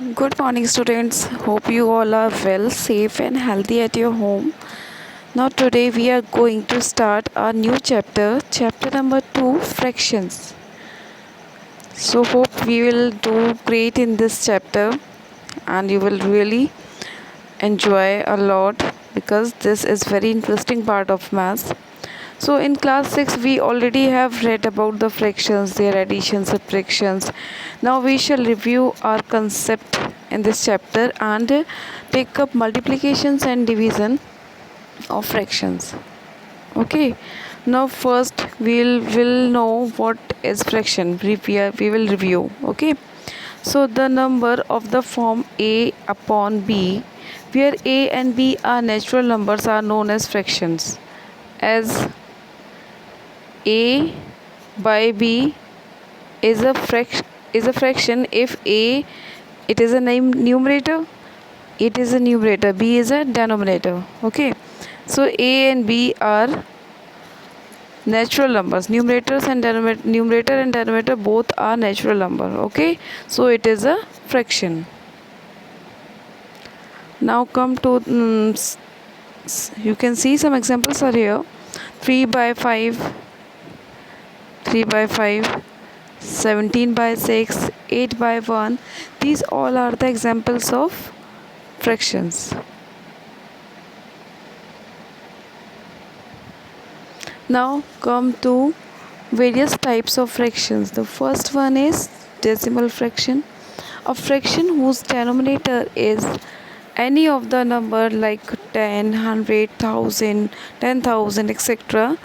Good morning, students. Hope you all are well, safe, and healthy at your home. Now, today we are going to start our new chapter number 2, fractions. So, hope we will do great in this chapter and you will really enjoy a lot because this is very interesting part of maths. So in class 6 we already have read about the fractions, their additions, subtractions. Now we shall review our concept in this chapter and take up multiplications and division of fractions. Okay. Now first will know what is fraction. We will review. Okay. So the number of the form a upon b, where a and b are natural numbers, are known as fractions. As a by b is a fraction if a it is a numerator, it is a numerator, b is a denominator. Okay, so a and b are natural numbers, numerators and numerator and denominator both are natural number. Okay, so it is a fraction. Now come to you can see some examples are here. 3 by 5, 3 by 5, 17 by 6, 8 by 1. These all are the examples of fractions. Now come to various types of fractions. The first one is decimal fraction. A fraction whose denominator is any of the number like 10, 100, 1000, 10,000, etc.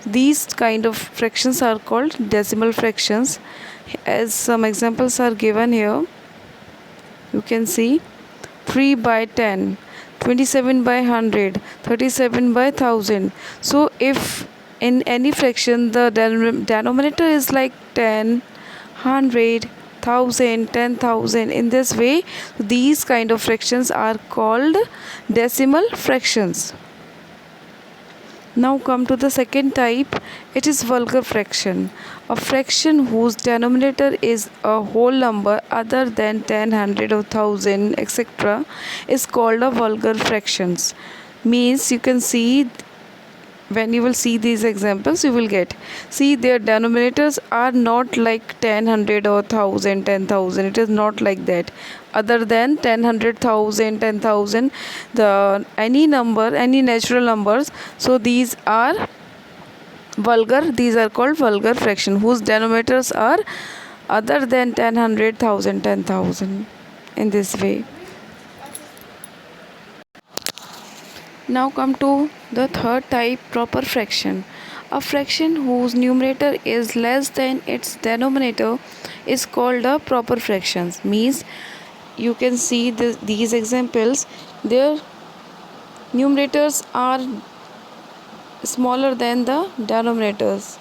These kind of fractions are called decimal fractions. As some examples are given here, you can see 3 by 10, 27 by 100, 37 by 1000. So if in any fraction the denominator is like 10, 100, 1000, 10,000, in this way these kind of fractions are called decimal fractions. Now come to the second type. It is vulgar fraction. A fraction whose denominator is a whole number other than 10, 100 or 1000, etc. is called a vulgar fractions. Means you can see, when you will see these examples you will get, see their denominators are not like 10, 100 or 1000, 10,000. It is not like that. Other than 10, 100, 1000, 10,000, the any number, any natural numbers, so these are vulgar, these are called vulgar fraction whose denominators are other than 10, 100, 1000, 10,000. In this way. Now come to the third type, proper fraction. A fraction whose numerator is less than its denominator is called a proper fraction. Means you can see these examples, their numerators are smaller than the denominators.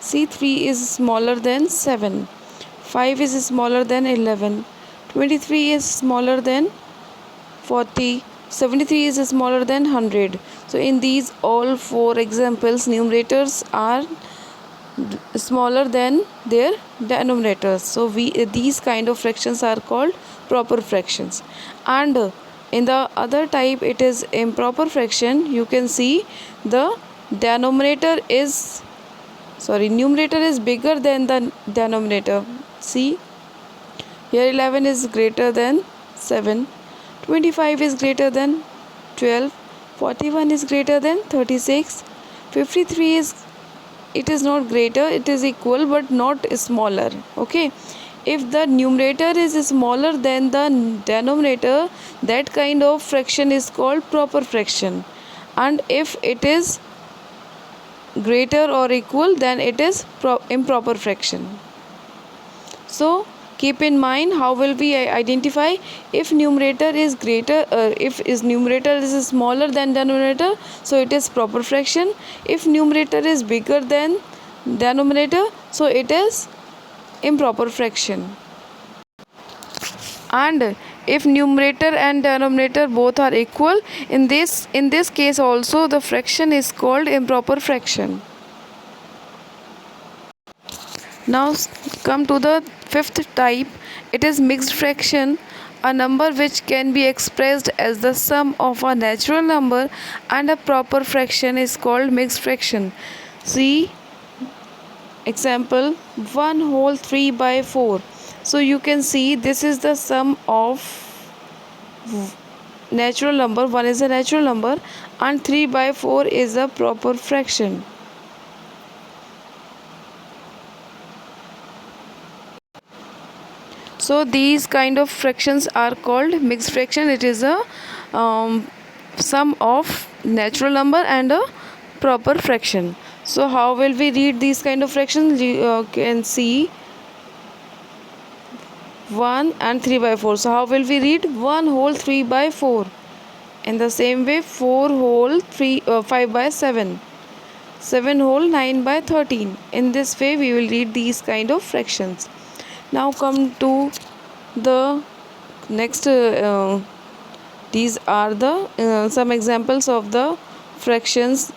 See, 3 is smaller than 7, 5 is smaller than 11, 23 is smaller than 40, 73 is smaller than 100. So in these all four examples, numerators are smaller than their denominators. So these kind of fractions are called proper fractions. And in the other type, it is improper fraction. You can see the numerator is bigger than the denominator. See, here 11 is greater than 7, 25 is greater than 12, 41 is greater than 36, 53 is not greater, it is equal but not smaller. Okay, if the numerator is smaller than the denominator, that kind of fraction is called proper fraction, and if it is greater or equal, then it is improper fraction. So keep in mind, how will we identify if numerator is greater, if is numerator is smaller than denominator, so it is proper fraction. If numerator is bigger than denominator, so it is improper fraction. And if numerator and denominator both are equal, in this case also the fraction is called improper fraction. Now come to the fifth type. It is mixed fraction, a number which can be expressed as the sum of a natural number and a proper fraction is called mixed fraction. See example 1 whole 3 by 4. So you can see this is the sum of natural number, 1 is a natural number and 3 by 4 is a proper fraction. So these kind of fractions are called mixed fraction. It is a sum of natural number and a proper fraction. So how will we read these kind of fractions? You can see 1 and 3 by 4. So how will we read 1 whole 3 by 4? In the same way 4 whole 5 by 7. 7 whole 9 by 13. In this way we will read these kind of fractions. Now come to the next. These are the some examples of the fractions.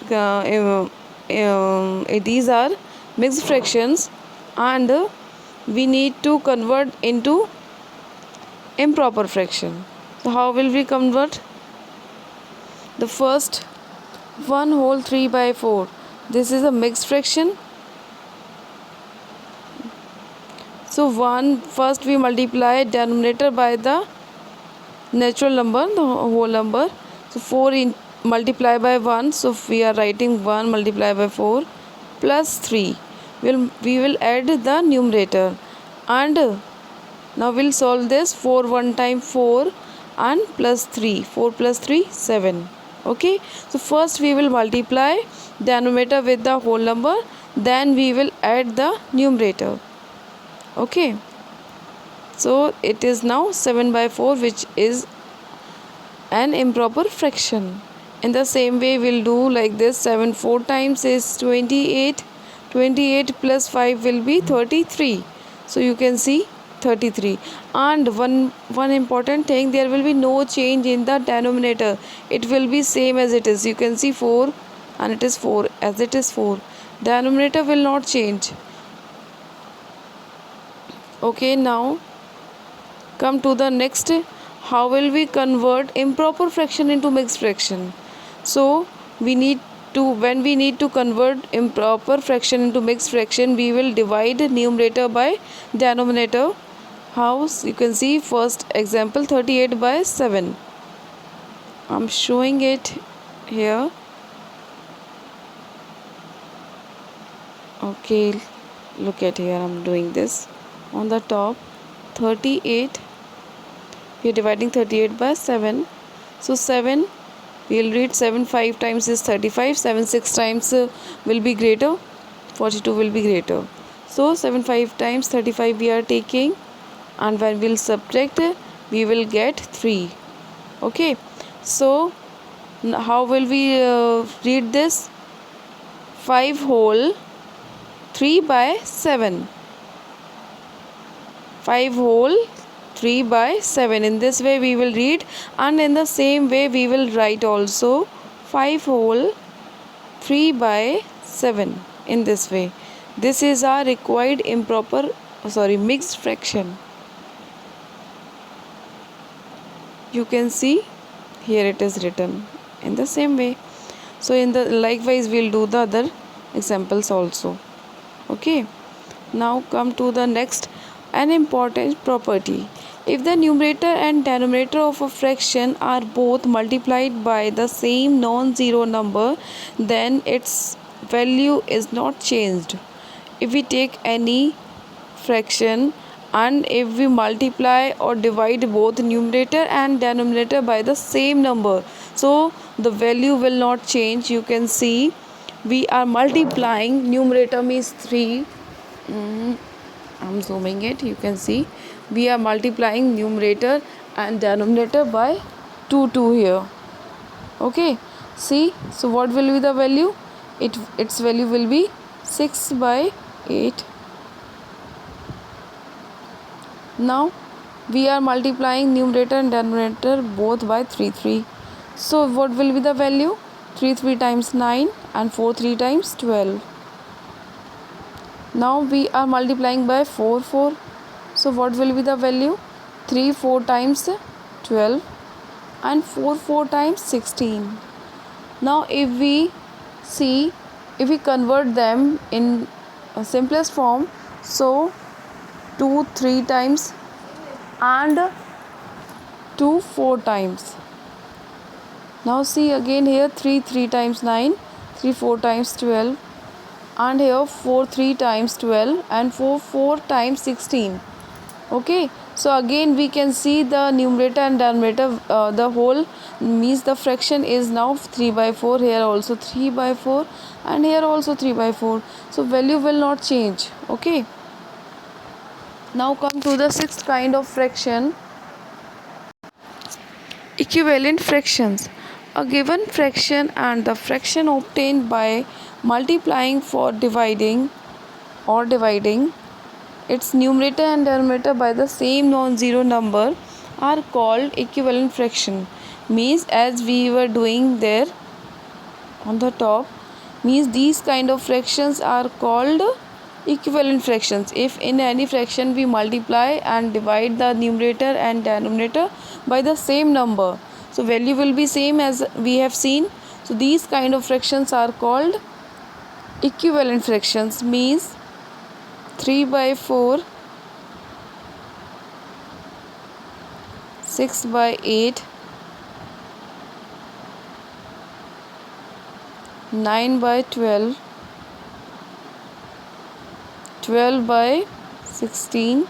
These are mixed fractions and we need to convert into improper fraction. So how will we convert? The first 1 whole 3 by 4. This is a mixed fraction. So first we multiply denominator by the natural number, the whole number. So 4 multiply by 1. So we are writing 1 multiply by 4 plus 3. We will add the numerator and now we'll solve this. 4 1 time 4 and plus 3. 4 plus 3 7. Okay. So first we will multiply denominator with the whole number, then we will add the numerator. Okay, so it is now 7 by 4, which is an improper fraction. In the same way we'll do like this. 7 4 times is 28. 28 plus 5 will be 33. So you can see 33. And one important thing, there will be no change in the denominator. It will be same as it is. You can see 4 and it is 4 as it is 4. Denominator will not change. Okay, now come to the next. How will we convert improper fraction into mixed fraction? So when we need to convert improper fraction into mixed fraction, we will divide numerator by denominator. How? You can see first example 38 by 7. I'm showing it here. Okay, look at here, I'm doing this. On the top 38, we are dividing 38 by 7. So 7, we will read 7 5 times is 35. 7 6 times will be greater, 42 will be greater. So 7 5 times 35 we are taking, and when we will subtract we will get 3. Okay, so how will we read this? 5 whole 3 by 7. 5 whole 3 by 7. In this way we will read, and in the same way we will write also 5 whole 3 by 7 in this way. This is our required mixed fraction. You can see here it is written in the same way. So likewise we'll do the other examples also. Okay, now come to the next. An important property. If the numerator and denominator of a fraction are both multiplied by the same non-zero number, then its value is not changed. If we take any fraction and if we multiply or divide both numerator and denominator by the same number, so the value will not change. You can see we are multiplying, numerator means 3. I'm zooming it. You can see we are multiplying numerator and denominator by 2 here. Okay, see, so what will be the value? Its value will be 6 by 8. Now we are multiplying numerator and denominator both by 3. So what will be the value? 3 times 9 and 4 times 12. Now we are multiplying by 4 4. So what will be the value? 3 4 times 12 and 4 4 times 16. Now if we see, if we convert them in simplest form, so 2 3 times and 2 4 times. Now see again here, 3 3 times 9, 3 4 times 12, and here 4 3 times 12 and 4 4 times 16. Okay, so again we can see the numerator and denominator, the whole means the fraction is now 3 by 4, here also 3 by 4 and here also 3 by 4. So value will not change. Okay, now come to the sixth kind of fraction, equivalent fractions. A given fraction and the fraction obtained by multiplying for dividing its numerator and denominator by the same non-zero number are called equivalent fraction. Means, as we were doing there on the top, means these kind of fractions are called equivalent fractions. If in any fraction we multiply and divide the numerator and denominator by the same number, so value will be same as we have seen. So these kind of fractions are called equivalent fractions. Means 3 by 4, 6 by 8, 9 by 12, 12 by 16.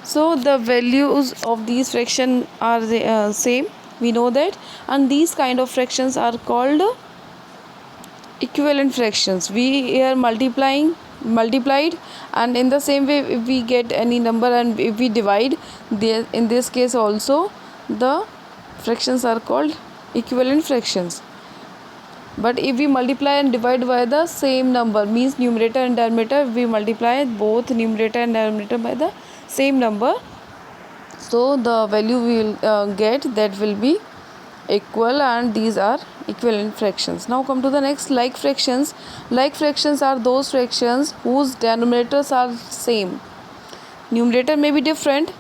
So the values of these fractions are the same, we know that, and these kind of fractions are called equivalent fractions. We here multiplied, and in the same way if we get any number and if we divide, in this case also the fractions are called equivalent fractions. But if we multiply and divide by the same number, means numerator and denominator, we multiply both numerator and denominator by the same number, so the value we will get, that will be equal, and these are equivalent fractions. Now come to the next, like fractions. Like fractions are those fractions whose denominators are same. Numerator may be different,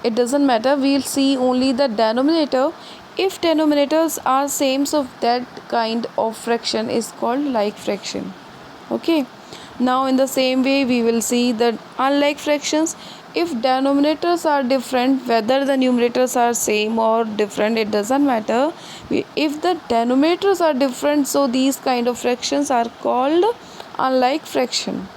it doesn't matter, we'll see only the denominator. If denominators are same, so that kind of fraction is called like fraction. Okay, now in the same way we will see the unlike fractions. If denominators are different, whether the numerators are same or different, it doesn't matter. If the denominators are different, so these kind of fractions are called unlike fraction.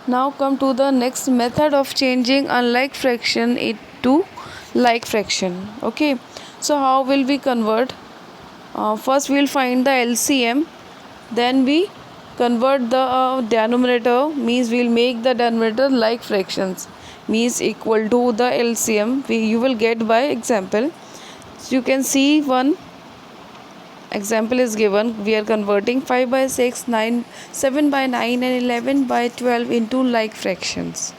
Now come to the next method of changing unlike fraction to like fraction. Okay, so how will we convert? First we will find the LCM, then we convert the denominator, means we will make the denominator like fractions, means equal to the LCM you will get by example. So you can see one example is given. We are converting 5 by 6, 9, 7 by 9 and 11 by 12 into like fractions.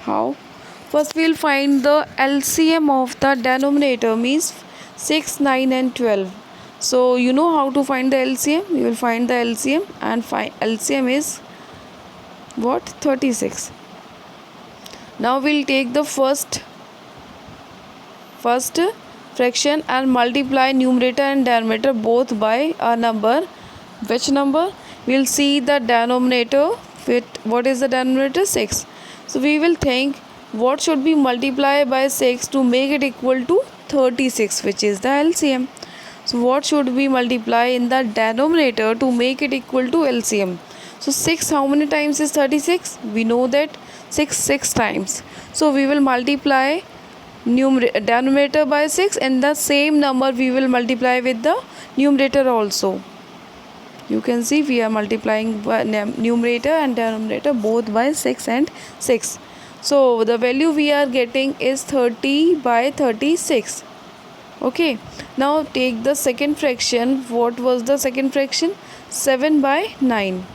How? First we will find the LCM of the denominator, means 6, 9 and 12. So you know how to find the LCM. You will find the LCM, and LCM is what? 36. Now we will take the first fraction and multiply numerator and denominator both by a number. Which number? We will see the denominator with, what is the denominator? 6. So we will think what should be multiplied by 6 to make it equal to 36, which is the LCM. So what should we multiply in the denominator to make it equal to LCM? So 6 how many times is 36? We know that 6 times. So we will multiply denominator by 6, and the same number we will multiply with the numerator also. You can see we are multiplying by numerator and denominator both by 6 and 6. So the value we are getting is 30 by 36. Okay, now take the second fraction. What was the second fraction? 7 by 9.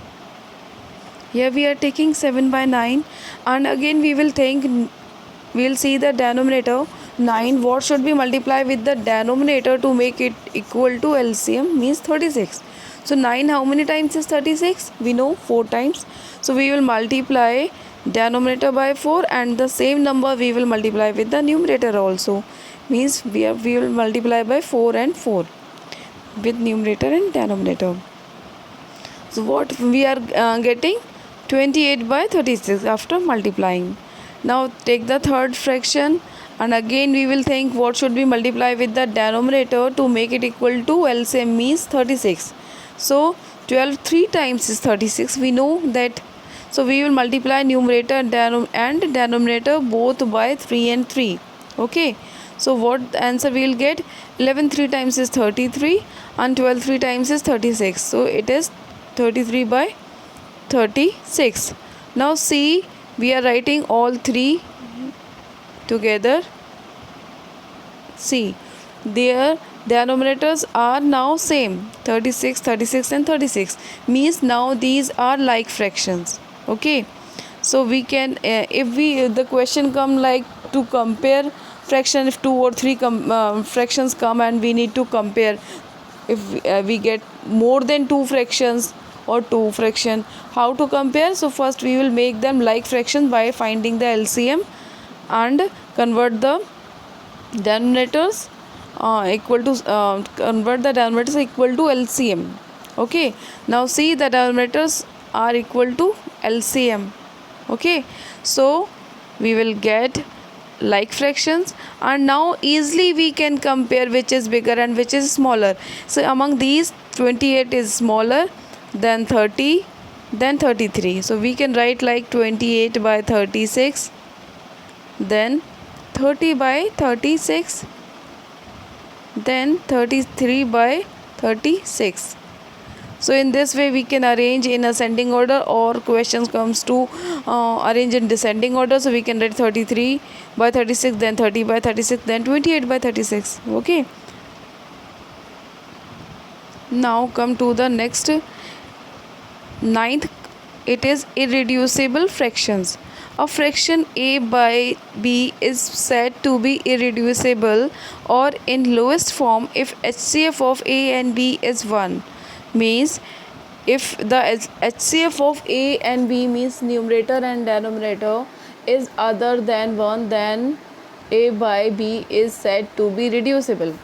Here we are taking 7 by 9, and again we will see the denominator 9. What should be multiplied with the denominator to make it equal to LCM? Means 36. So 9 how many times is 36? We know 4 times. So we will multiply denominator by 4 and the same number we will multiply with the numerator also. Means we will multiply by 4 and 4 with numerator and denominator. So what we are getting 28 by 36 after multiplying. Now take the third fraction and again we will think what should we multiply with the denominator to make it equal to LCM means 36. So 12 3 times is 36, we know that. So we will multiply numerator and denominator both by 3 and 3. Okay, so what answer we will get? 11 3 times is 33 and 12 3 times is 36. So it is 33 by 36. Now see, we are writing all three together. See, their denominators are now same, 36 36 and 36, means now these are like fractions. Okay, so we can if the question come like to compare fraction, if 2 or 3 fractions come and we need to compare, if we get more than 2 fractions or 2 fraction, how to compare? So first we will make them like fraction by finding the LCM and convert the denominators equal to convert the denominators equal to LCM. Okay, now see, the denominators are equal to LCM. Okay, so we will get like fractions and now easily we can compare which is bigger and which is smaller. So among these 28 is smaller than 30 then 33. So we can write like 28 by 36, then 30 by 36, then 33 by 36. So in this way we can arrange in ascending order, or questions comes to arrange in descending order. So we can write 33 by 36, then 30 by 36, then 28 by 36. Okay, now come to the next ninth. It is irreducible fractions. A fraction a by b is said to be irreducible or in lowest form if HCF of a and b is 1. Means if the HCF of a and b means numerator and denominator is other than 1, then a by b is said to be reducible.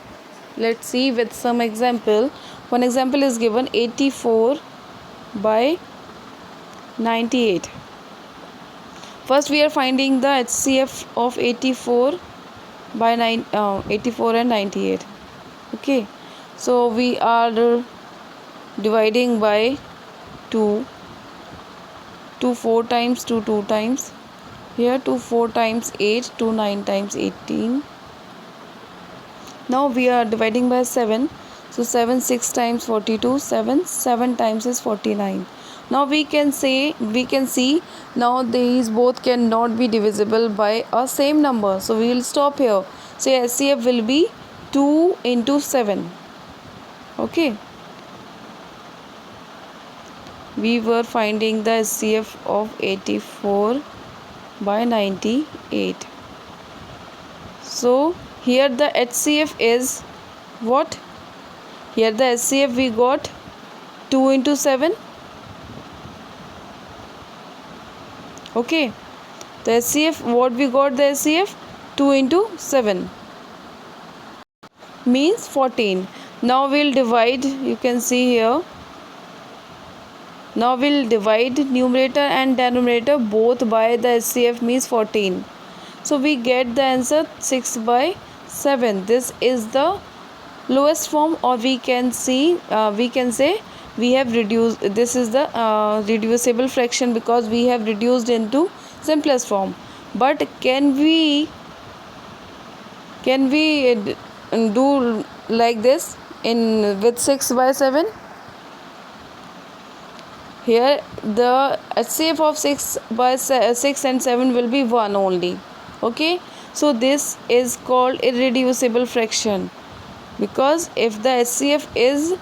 Let's see with some example. One example is given, 84 by 98. First we are finding the HCF of 84 by 84 and 98. Okay, so we are dividing by 2, 2 4 times, 2 2 times, here 2 4 times 8, 2 9 times 18. Now we are dividing by 7, so 7 6 times 42, 7 times is 49. Now we can see now these both cannot be divisible by a same number, so we will stop here. So HCF will be 2 into 7. Okay, we were finding the HCF of 84 by 98. So here the HCF is what? Here the HCF we got 2 into 7. Okay, the HCF, what we got the HCF? 2 into 7 means 14. Now we'll divide, you can see here. Now we'll divide numerator and denominator both by the HCF means 14. So we get the answer 6 by 7. This is the lowest form, or we can say we have reduced, this is the reducible fraction because we have reduced into simplest form. But can we do like this in with 6 by 7? Here the HCF of 6 by 6 and 7 will be 1 only. Okay, so this is called irreducible fraction, because if the HCF is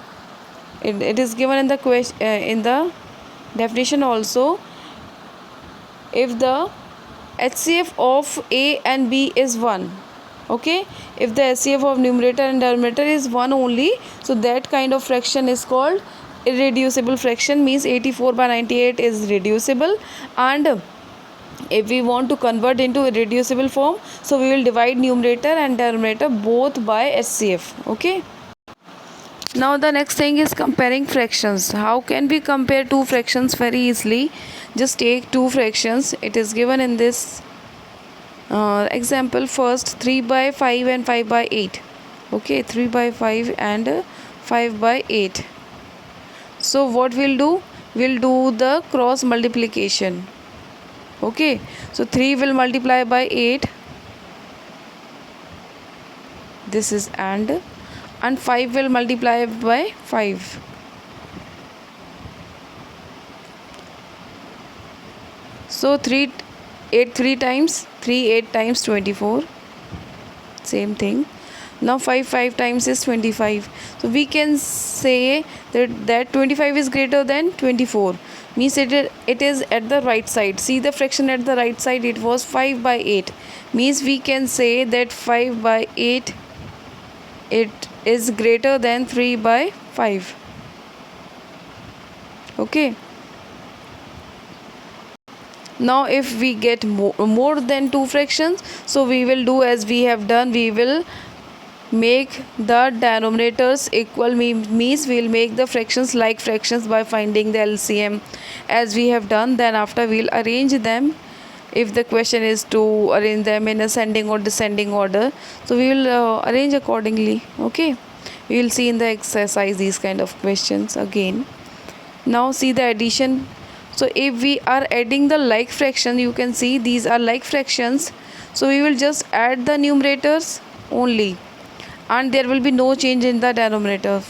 it is given in the question in the definition also, if the HCF of a and b is 1. Okay, if the HCF of numerator and denominator is 1 only, so that kind of fraction is called irreducible fraction, means 84 by 98 is reducible, and if we want to convert into irreducible form, so we will divide numerator and denominator both by HCF. Okay. Now the next thing is comparing fractions. How can we compare two fractions very easily? Just take two fractions. It is given in this example. First 3 by 5 and 5 by 8. Okay, 3 by 5 and 5 by 8. So what we'll do? We'll do the cross multiplication. Okay, so 3 will multiply by 8. This is and 5 will multiply by 5. So 3 times 8 times 24. Same thing. Now 5 times is 25. So we can say that 25 is greater than 24. Means it is at the right side. See the fraction at the right side, it was 5 by 8. Means we can say that 5 by 8 it is greater than 3 by 5. Okay. Now if we get more than two fractions, so we will do as we have done. We will make the denominators equal, means we will make the fractions like fractions by finding the LCM as we have done. Then after we will arrange them, if the question is to arrange them in ascending or descending order, so we will arrange accordingly. Okay, we will see in the exercise these kind of questions again. Now see the addition. So if we are adding the like fraction, you can see these are like fractions, so we will just add the numerators only, and there will be no change in the denominator.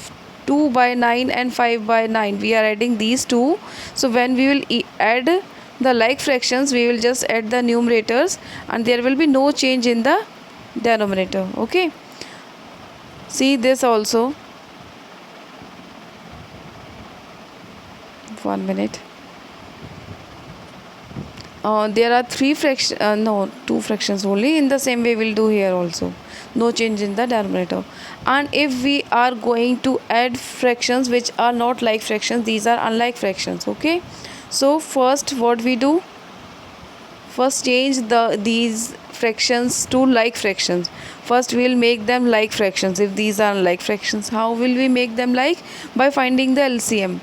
2 by 9 and 5 by 9, we are adding these two. So when we will add the like fractions, we will just add the numerators and there will be no change in the denominator. Okay, see this also. 1 minute. There are two fractions only. In the same way we'll do here also. No change in the denominator. And if we are going to add fractions which are not like fractions, these are unlike fractions. Okay, so first what we do, first change these fractions to like fractions. First we will make them like fractions. If these are unlike fractions, how will we make them like? By finding the LCM.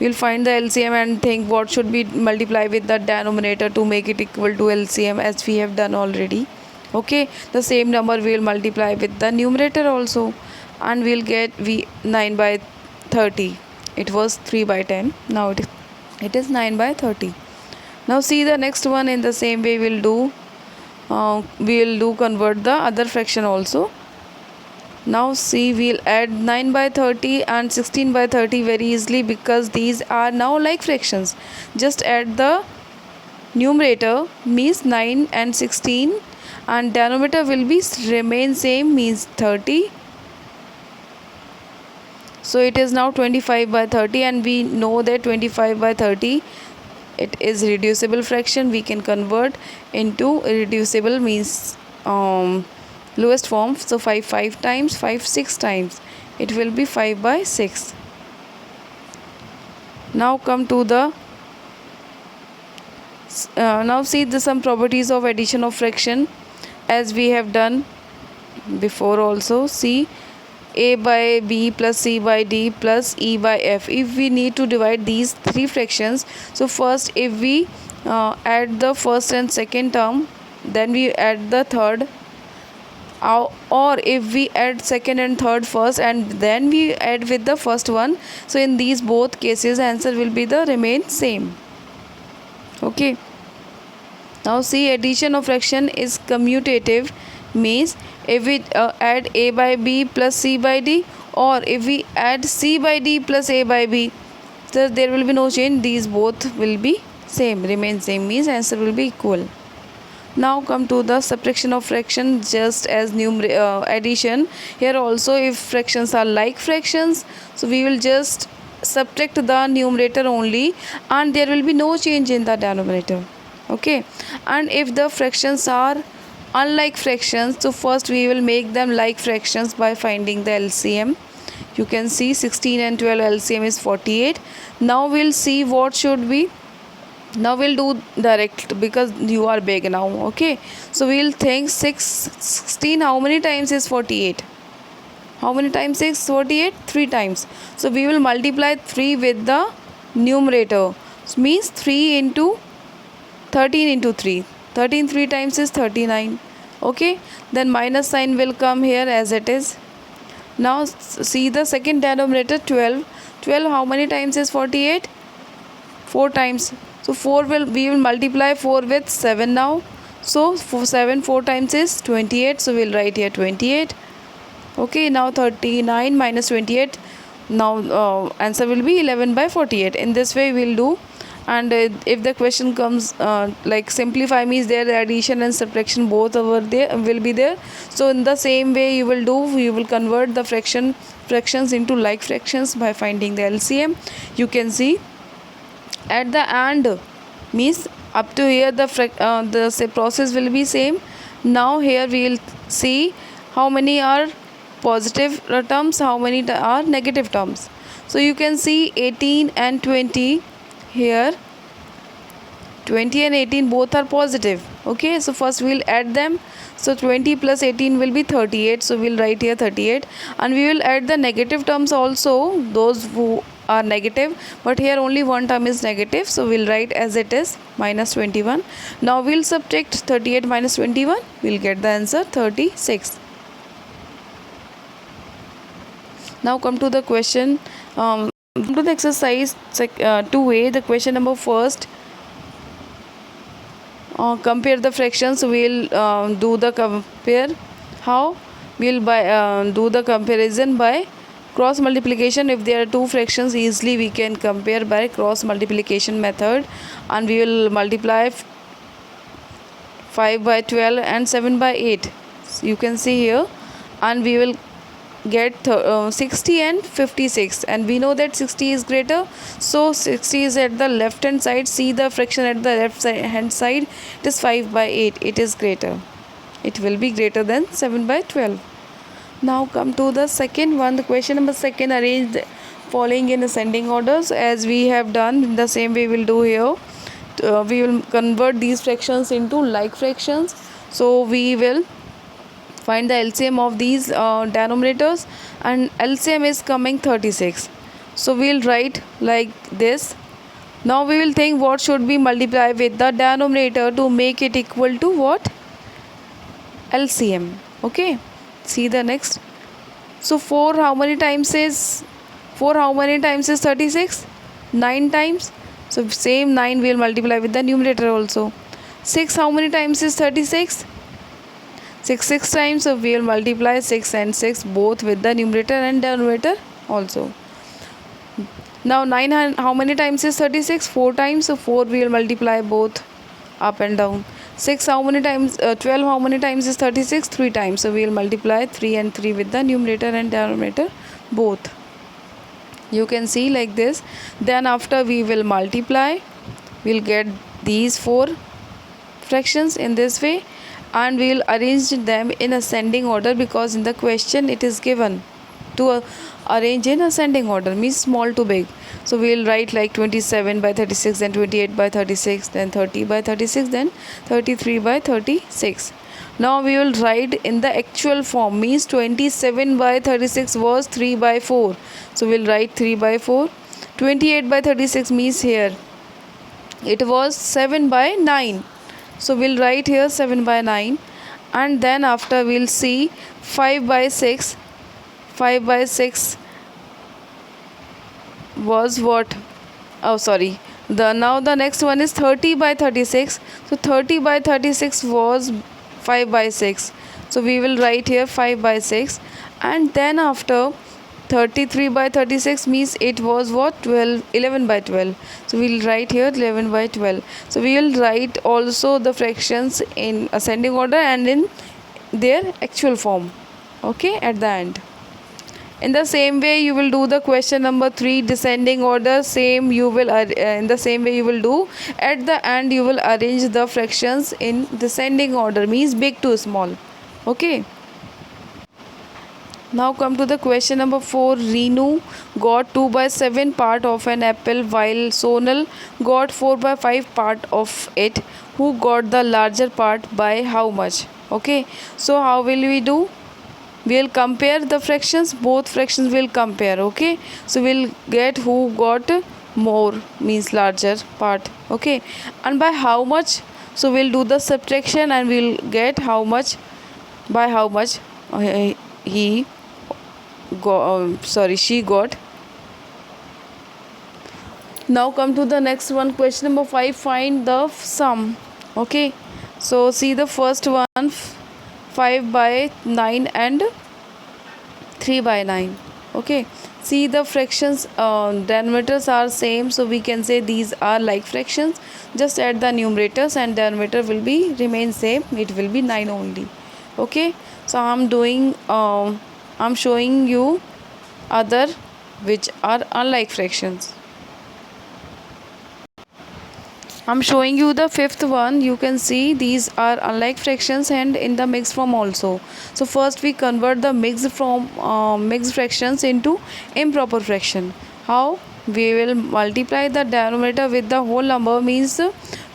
We'll find the LCM and think what should we multiply with the denominator to make it equal to LCM, as we have done already. Okay, the same number we will multiply with the numerator also, and we'll get 9 by 30. It was 3 by 10. Now it is 9 by 30. Now see the next one. In the same way we will do convert the other fraction also. Now see, we'll add 9 by 30 and 16 by 30 very easily, because these are now like fractions. Just add the numerator, means 9 and 16, and denominator will be remain same, means 30. So it is now 25 by 30, and we know that 25 by 30 it is reducible fraction. We can convert into irreducible, means lowest form. So 5 times, 5 6 times, it will be 5 by 6. Now come to the now see some properties of addition of fraction, as we have done before also. See, a by b plus c by d plus e by f. If we need to divide these three fractions, so first if we add the first and second term, then we add the third, or if we add second and third first and then we add with the first one, so in these both cases answer will be the remain same. Okay, now see, addition of fraction is commutative, means if we add a by b plus c by d, or if we add c by d plus a by b, so there will be no change. These both will be same, remain same, means answer will be equal. Now come to the subtraction of fraction, just as addition. Here also, if fractions are like fractions, so we will just subtract the numerator only, and there will be no change in the denominator. Okay, and if the fractions are unlike fractions, so first we will make them like fractions by finding the LCM. You can see 16 and 12 LCM is 48. Now we'll see what should be. Now we'll do direct because you are big now. Okay, so we'll think 16 how many times is 48? How many times is 48? 3 times. So we will multiply 3 with the numerator. So means 3 into 13 into 3. 13 3 times is 39. Okay, then minus sign will come here as it is. Now see the second denominator 12. 12 how many times is 48? 4 times. So we will multiply 4 with 7 now. So 7 4 times is 28. So we'll write here 28. Okay, now 39 minus 28. Now answer will be 11 by 48. In this way we'll do. And if the question comes like simplify means there addition and subtraction both over there will be there. So in the same way you will do, you will convert the fractions into like fractions by finding the LCM. You can see at the end means up to here the process will be same. Now here we will see how many are positive terms, how many are negative terms. So you can see 18 and 20 here. 20 and 18 both are positive. Okay, so first we'll add them. So 20 plus 18 will be 38. So we'll write here 38, and we will add the negative terms also, those who are negative, but here only one term is negative, so we'll write as it is minus 21. Now we'll subtract 38 minus 21, we'll get the answer 36. Now come to the question, to the exercise 2a, the question number first. Compare the fractions. We'll do the compare. How? We'll do the comparison by cross multiplication. If there are two fractions, easily we can compare by cross multiplication method, and we will multiply 5 by 12 and 7 by 8. So you can see here, and we will get 60 and 56, and we know that 60 is greater, so 60 is at the left hand side. See the fraction at the left hand side, it is 5 by 8. It is greater, it will be greater than 7 by 12. Now come to the second one. The question number second, arrange the following in ascending orders. As we have done, in the same way we will do here. We will convert these fractions into like fractions. So we will find the LCM of these denominators, and LCM is coming 36. So we'll write like this. Now we will think what should be multiplied with the denominator to make it equal to what? LCM. Okay, see the next. So 4 how many times is 36? 9 times. So same 9 will multiply with the numerator also. 6 how many times is 36? 6 times. So we will multiply 6 and 6 both with the numerator and denominator also. Now 9 how many times is 36? 4 times. So 4 we will multiply both up and down. 6 how many times 12 how many times is 36? 3 times. So we will multiply 3 and 3 with the numerator and denominator both. You can see like this. Then after we will multiply, we'll get these 4 fractions in this way, and we will arrange them in ascending order, because in the question it is given to arrange in ascending order, means small to big. So we will write like 27 by 36, then 28 by 36, then 30 by 36, then 33 by 36. Now we will write in the actual form, means 27 by 36 was 3 by 4. So we will write 3 by 4. 28 by 36 means here it was 7 by 9. So we'll write here 7 by 9. And then after we'll see 5 by 6. 5 by 6 was what? Oh sorry. Now the next one is 30 by 36. So 30 by 36 was 5 by 6. So we will write here 5 by 6. And then after 33 by 36 means it was what? 11 by 12. So we will write here 11 by 12. So we will write also the fractions in ascending order and in their actual form, okay, at the end. In the same way you will do the question number 3, descending order. Same you will in the same way you will do. At the end you will arrange the fractions in descending order, means big to small, okay. Now come to the question number 4. Reenu got 2 by 7 part of an apple while Sonal got 4 by 5 part of it. Who got the larger part by how much? Okay. So how will we do? We'll compare the fractions. Both fractions will compare. Okay. So we'll get who got more, means larger part. Okay. And by how much? So we'll do the subtraction and we'll get how much, by how much he she got. Now come to the next one, question number 5. Find the sum. Okay, so see the first one, 5 by 9 and 3 by 9. Okay, see the fractions, denominators are same, so we can say these are like fractions. Just add the numerators and denominator will be remain same, it will be 9 only. Okay, so I'm showing you other which are unlike fractions. I'm showing you the fifth one. You can see these are unlike fractions and in the mixed form also. So first we convert the mixed fractions into improper fraction. How? We will multiply the denominator with the whole number, means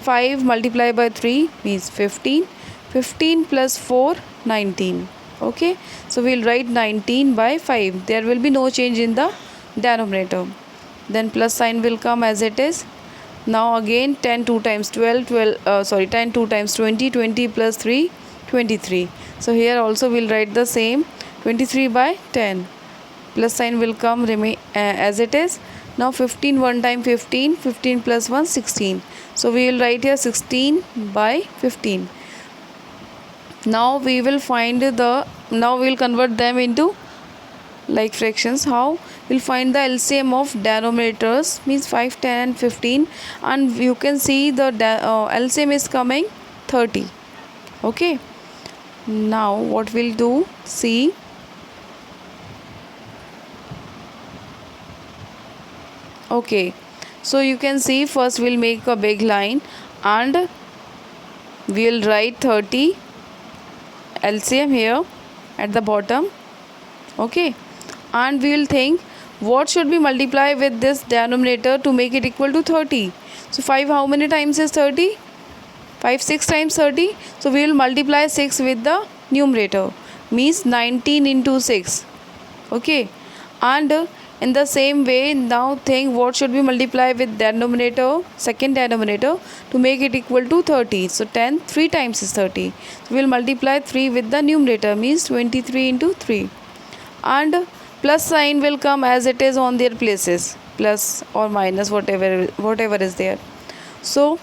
5 multiplied by 3 means 15. 15 plus 4, 19. Okay, so we'll write 19 by 5. There will be no change in the denominator. Then plus sign will come as it is. Now again 10 2 times 12, 10 2 times 20, 20 plus 3, 23. So here also we'll write the same, 23 by 10. Plus sign will come as it is. Now 15 1 time 15, 15 plus 1, 16. So we will write here 16 by 15. Now we will convert them into like fractions. How? We'll find the LCM of denominators, means 5, 10 and 15, and you can see the LCM is coming 30. Okay, now what we'll do, see, okay, so you can see first we'll make a big line and we'll write 30 LCM here at the bottom. Okay, and we will think what should be multiplied with this denominator to make it equal to 30. So 5 how many times is 30? 5 6 times 30. So we will multiply 6 with the numerator, means 19 into 6. Okay, and in the same way now think what should be multiplied with denominator, second denominator, to make it equal to 30. So 10 3 times is 30. So we will multiply 3 with the numerator, means 23 into 3. And plus sign will come as it is on their places, plus or minus, whatever is there. So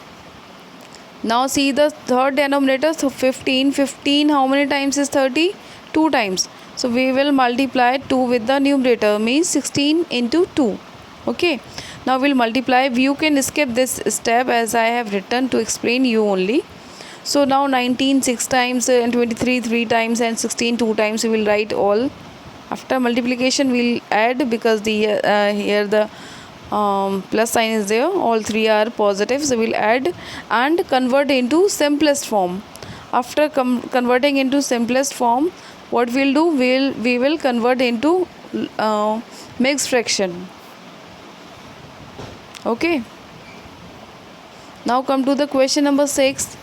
now see the third denominator, so 15 how many times is 30? 2 times. So we will multiply 2 with the numerator, means 16 into 2. Okay, now we'll multiply. You can skip this step as I have written to explain you only. So now 19 6 times and 23 3 times and 16 2 times, we will write all. After multiplication we'll add, because the here the plus sign is there, all three are positive, so we'll add and convert into simplest form. After converting into simplest form, what we'll do, we will convert into mixed fraction. Okay, now come to the question number 6.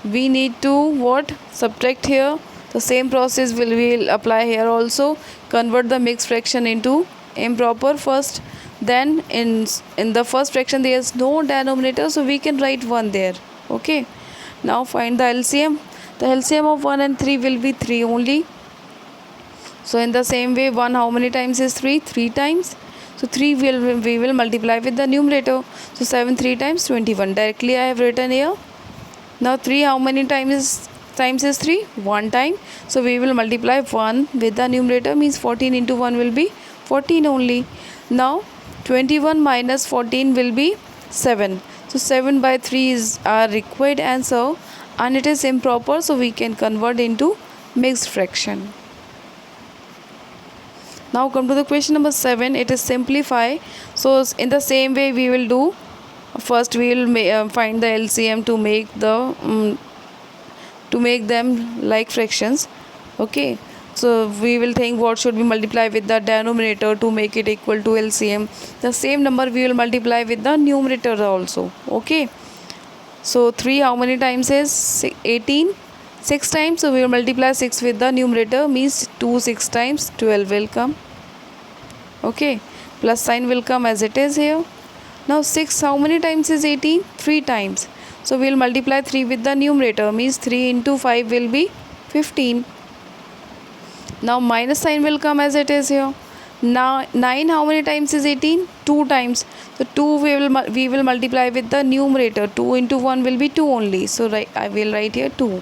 We need to what? Subtract here. The same process will apply here also. Convert the mixed fraction into improper first. Then in the first fraction there is no denominator, so we can write 1 there. Okay. Now find the LCM. The LCM of 1 and 3 will be 3 only. So in the same way, 1 how many times is 3? 3 times. So 3 we will multiply with the numerator. So 7 3 times 21. Directly I have written here. Now 3 how many times is 3? 1 time. So we will multiply 1 with the numerator, means 14 into 1 will be 14 only. Now 21 minus 14 will be 7. So 7 by 3 is our required answer, and it is improper, so we can convert into mixed fraction. Now come to the question number 7. It is simplify. So in the same way we will do. First we will find the LCM to make them like fractions. Okay, So we will think what should we multiply with the denominator to make it equal to LCM. The same number we will multiply with the numerator also. Okay. So 3 how many times is 18? 6 times. So we will multiply 6 with the numerator, means 2 6 times 12 will come. Okay. Plus sign will come as it is here. Now 6 how many times is 18? 3 times. So we will multiply 3 with the numerator, means 3 into 5 will be 15. Now minus sign will come as it is here. Now 9 how many times is 18? 2 times. So 2 we will multiply with the numerator. 2 into 1 will be 2 only. So I will write here 2.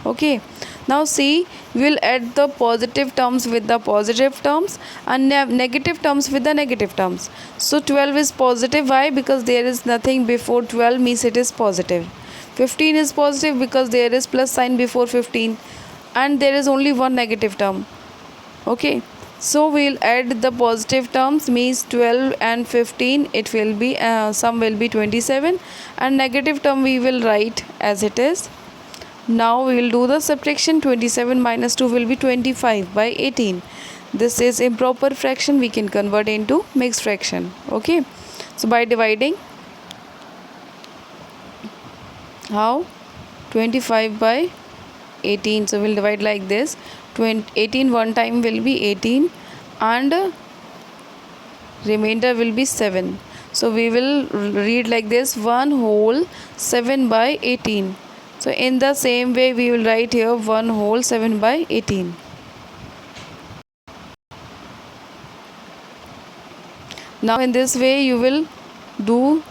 Okay. Now see, we will add the positive terms with the positive terms and negative terms with the negative terms. So 12 is positive. Why? Because there is nothing before 12, means it is positive. 15 is positive because there is plus sign before 15 and there is only one negative term. Okay. So we will add the positive terms, means 12 and 15, it will be sum will be 27, and negative term we will write as it is. Now we will do the subtraction. 27 minus 2 will be 25 by 18. This is improper fraction, we can convert into mixed fraction. Okay. So by dividing, how? 25 by 18. So we'll divide like this. 18 one time will be 18 and remainder will be 7. So we will read like this, 1 whole 7 by 18. So in the same way we will write here 1 whole 7 by 18. Now in this way you will do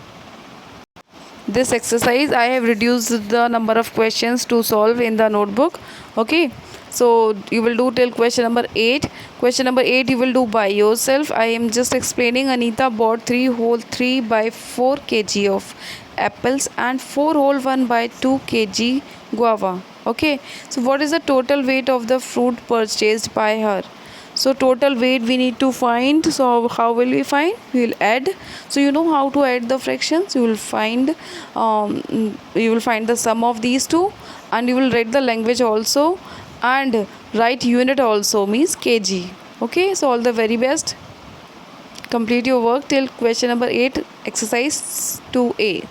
this exercise. I have reduced the number of questions to solve in the notebook. Okay. So you will do till question number 8. Question number 8 you will do by yourself. I am just explaining. Anita bought 3 whole 3 by 4 kg of apples and 4 whole 1 by 2 kg guava. Okay. So what is the total weight of the fruit purchased by her? So total weight we need to find. So how will we find? We will add. So you know how to add the fractions. You will find the sum of these two, and you will write the language also and write unit also, means kg. Okay. So all the very best. Complete your work till question number 8, exercise 2A.